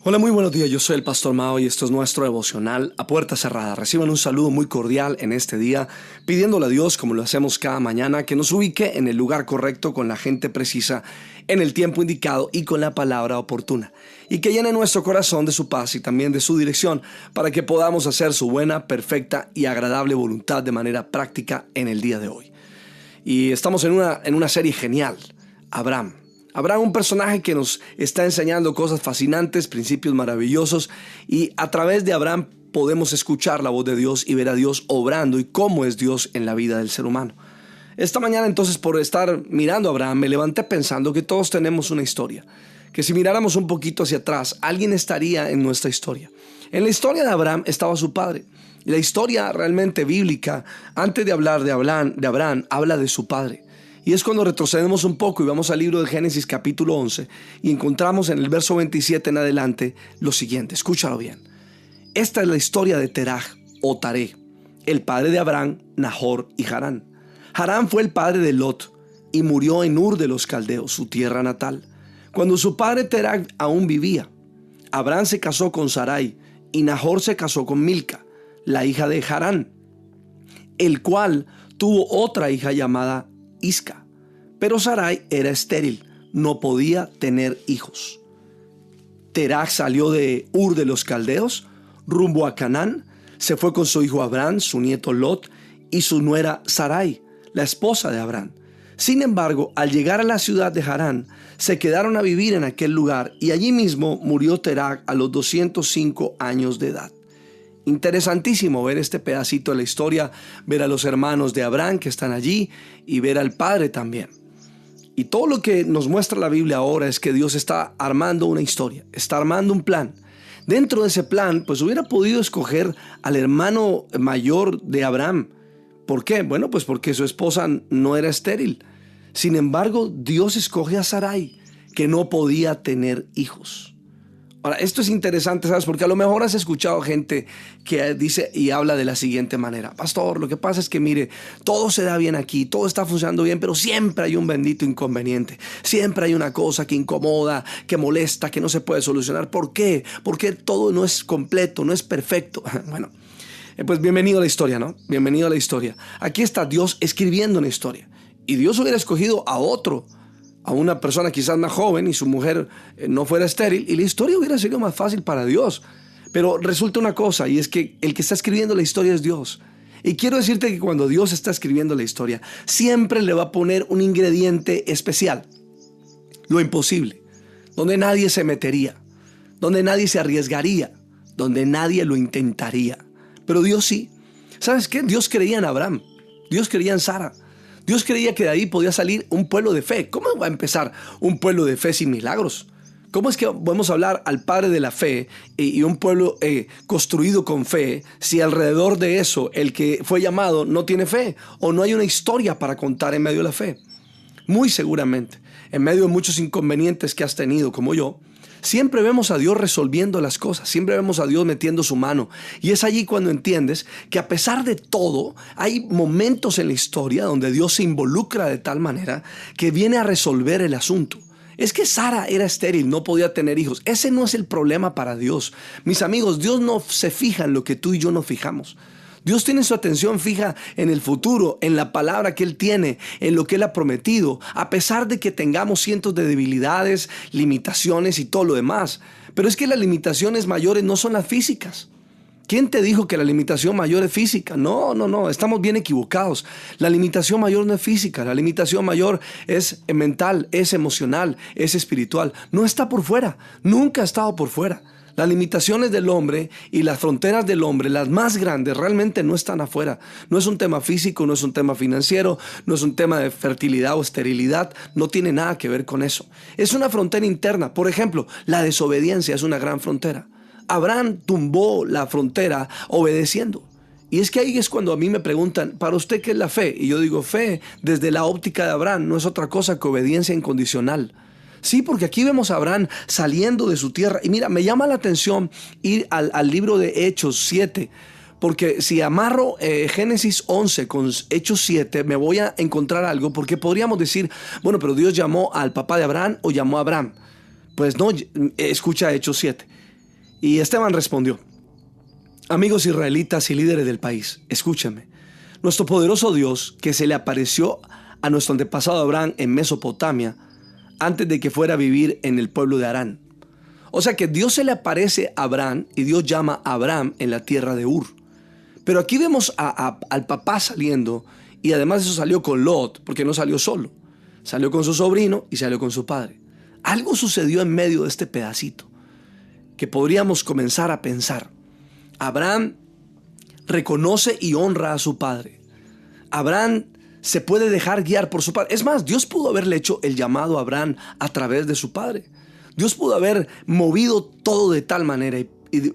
Hola, muy buenos días. Yo soy el Pastor Mao y esto es nuestro devocional a puerta cerrada. Reciban un saludo muy cordial en este día, pidiéndole a Dios, como lo hacemos cada mañana, que nos ubique en el lugar correcto, con la gente precisa, en el tiempo indicado y con la palabra oportuna. Y que llene nuestro corazón de su paz y también de su dirección, para que podamos hacer su buena, perfecta y agradable voluntad de manera práctica en el día de hoy. Y estamos en una serie genial, Abraham. Abraham, un personaje que nos está enseñando cosas fascinantes, principios maravillosos, y a través de Abraham podemos escuchar la voz de Dios y ver a Dios obrando y cómo es Dios en la vida del ser humano. Esta mañana entonces, por estar mirando a Abraham, me levanté pensando que todos tenemos una historia, que si miráramos un poquito hacia atrás, alguien estaría en nuestra historia. En la historia de Abraham estaba su padre. La historia realmente bíblica, antes de hablar de Abraham, habla de su padre. Y es cuando retrocedemos un poco y vamos al libro de Génesis capítulo 11 y encontramos en el verso 27 en adelante lo siguiente. Escúchalo bien. Esta es la historia de Teraj o Taré, el padre de Abraham, Nahor y Harán. Harán fue el padre de Lot y murió en Ur de los Caldeos, su tierra natal, cuando su padre Teraj aún vivía. Abraham se casó con Sarai y Nahor se casó con Milca, la hija de Harán, el cual tuvo otra hija llamada Isca. Pero Sarai era estéril, no podía tener hijos. Teraj salió de Ur de los Caldeos rumbo a Canaán, se fue con su hijo Abraham, su nieto Lot y su nuera Sarai, la esposa de Abraham. Sin embargo, al llegar a la ciudad de Harán, se quedaron a vivir en aquel lugar y allí mismo murió Teraj a los 205 años de edad. Interesantísimo ver este pedacito de la historia, ver a los hermanos de Abraham que están allí y ver al padre también. Y todo lo que nos muestra la Biblia ahora es que Dios está armando una historia, está armando un plan. Dentro de ese plan, pues hubiera podido escoger al hermano mayor de Abraham. ¿Por qué? Bueno, pues porque su esposa no era estéril. Sin embargo, Dios escoge a Sarai, que no podía tener hijos. Ahora, esto es interesante, ¿sabes? Porque a lo mejor has escuchado gente que dice y habla de la siguiente manera. Pastor, lo que pasa es que mire, todo se da bien aquí, todo está funcionando bien, pero siempre hay un bendito inconveniente. Siempre hay una cosa que incomoda, que molesta, que no se puede solucionar. ¿Por qué? Porque todo no es completo, no es perfecto. Bueno, pues bienvenido a la historia, ¿no? Bienvenido a la historia. Aquí está Dios escribiendo una historia. Y Dios hubiera escogido a una persona quizás más joven y su mujer no fuera estéril y la historia hubiera sido más fácil para Dios. Pero resulta una cosa, y es que el que está escribiendo la historia es Dios. Y quiero decirte que cuando Dios está escribiendo la historia, siempre le va a poner un ingrediente especial. Lo imposible, donde nadie se metería, donde nadie se arriesgaría, donde nadie lo intentaría. Pero Dios sí. ¿Sabes qué? Dios creía en Abraham, Dios creía en Sara. Dios creía que de ahí podía salir un pueblo de fe. ¿Cómo va a empezar un pueblo de fe sin milagros? ¿Cómo es que podemos hablar al padre de la fe y un pueblo construido con fe si alrededor de eso el que fue llamado no tiene fe o no hay una historia para contar en medio de la fe? Muy seguramente, en medio de muchos inconvenientes que has tenido como yo, siempre vemos a Dios resolviendo las cosas, siempre vemos a Dios metiendo su mano. Y es allí cuando entiendes que a pesar de todo, hay momentos en la historia donde Dios se involucra de tal manera que viene a resolver el asunto. Es que Sara era estéril, no podía tener hijos. Ese no es el problema para Dios. Mis amigos, Dios no se fija en lo que tú y yo no fijamos. Dios tiene su atención fija en el futuro, en la palabra que Él tiene, en lo que Él ha prometido, a pesar de que tengamos cientos de debilidades, limitaciones y todo lo demás. Pero es que las limitaciones mayores no son las físicas. ¿Quién te dijo que la limitación mayor es física? No, estamos bien equivocados. La limitación mayor no es física, la limitación mayor es mental, es emocional, es espiritual. No está por fuera, nunca ha estado por fuera. Las limitaciones del hombre y las fronteras del hombre, las más grandes, realmente no están afuera. No es un tema físico, no es un tema financiero, no es un tema de fertilidad o esterilidad. No tiene nada que ver con eso. Es una frontera interna. Por ejemplo, la desobediencia es una gran frontera. Abraham tumbó la frontera obedeciendo. Y es que ahí es cuando a mí me preguntan, ¿para usted qué es la fe? Y yo digo, fe desde la óptica de Abraham no es otra cosa que obediencia incondicional. Sí, porque aquí vemos a Abraham saliendo de su tierra. Y mira, me llama la atención ir al libro de Hechos 7. Porque si amarro Génesis 11 con Hechos 7, me voy a encontrar algo. Porque podríamos decir, bueno, pero Dios llamó al papá de Abraham o llamó a Abraham. Pues no, escucha Hechos 7. Y Esteban respondió: amigos israelitas y líderes del país, escúchenme. Nuestro poderoso Dios, que se le apareció a nuestro antepasado Abraham en Mesopotamia, antes de que fuera a vivir en el pueblo de Harán. O sea que Dios se le aparece a Abraham y Dios llama a Abraham en la tierra de Ur. Pero aquí vemos al papá saliendo, y además eso salió con Lot, porque no salió solo. Salió con su sobrino y salió con su padre. Algo sucedió en medio de este pedacito que podríamos comenzar a pensar. Abraham reconoce y honra a su padre. Abraham se puede dejar guiar por su padre. Es más, Dios pudo haberle hecho el llamado a Abraham a través de su padre. Dios pudo haber movido todo de tal manera y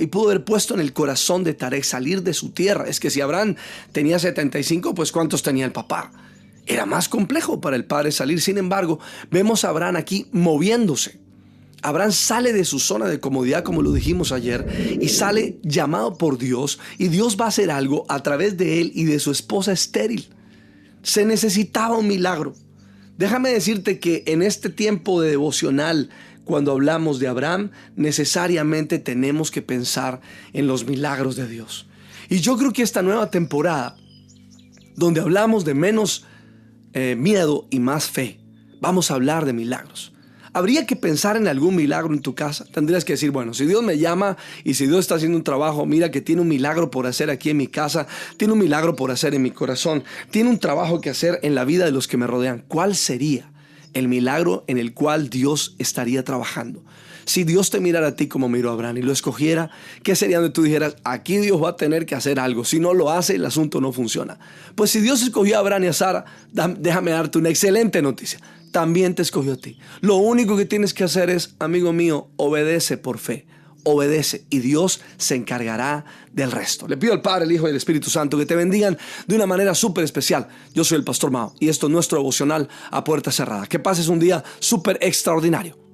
pudo haber puesto en el corazón de Tarek salir de su tierra. Es que si Abraham tenía 75, pues ¿cuántos tenía el papá? Era más complejo para el padre salir. Sin embargo, vemos a Abraham aquí moviéndose. Abraham sale de su zona de comodidad, como lo dijimos ayer, y sale llamado por Dios, y Dios va a hacer algo a través de él y de su esposa estéril. Se necesitaba un milagro. Déjame decirte que en este tiempo de devocional, cuando hablamos de Abraham, necesariamente tenemos que pensar en los milagros de Dios. Y yo creo que esta nueva temporada, donde hablamos de menos miedo y más fe, vamos a hablar de milagros. Habría que pensar en algún milagro en tu casa. Tendrías que decir, bueno, si Dios me llama y si Dios está haciendo un trabajo, mira que tiene un milagro por hacer aquí en mi casa, tiene un milagro por hacer en mi corazón, tiene un trabajo que hacer en la vida de los que me rodean. ¿Cuál sería el milagro en el cual Dios estaría trabajando? Si Dios te mirara a ti como miró a Abraham y lo escogiera, ¿qué sería donde tú dijeras, aquí Dios va a tener que hacer algo? Si no lo hace, el asunto no funciona. Pues si Dios escogió a Abraham y a Sara, déjame darte una excelente noticia. También te escogió a ti. Lo único que tienes que hacer es, amigo mío, obedece por fe. Obedece y Dios se encargará del resto. Le pido al Padre, el Hijo y el Espíritu Santo que te bendigan de una manera súper especial. Yo soy el Pastor Mao y esto es nuestro devocional a puerta cerrada. Que pases un día súper extraordinario.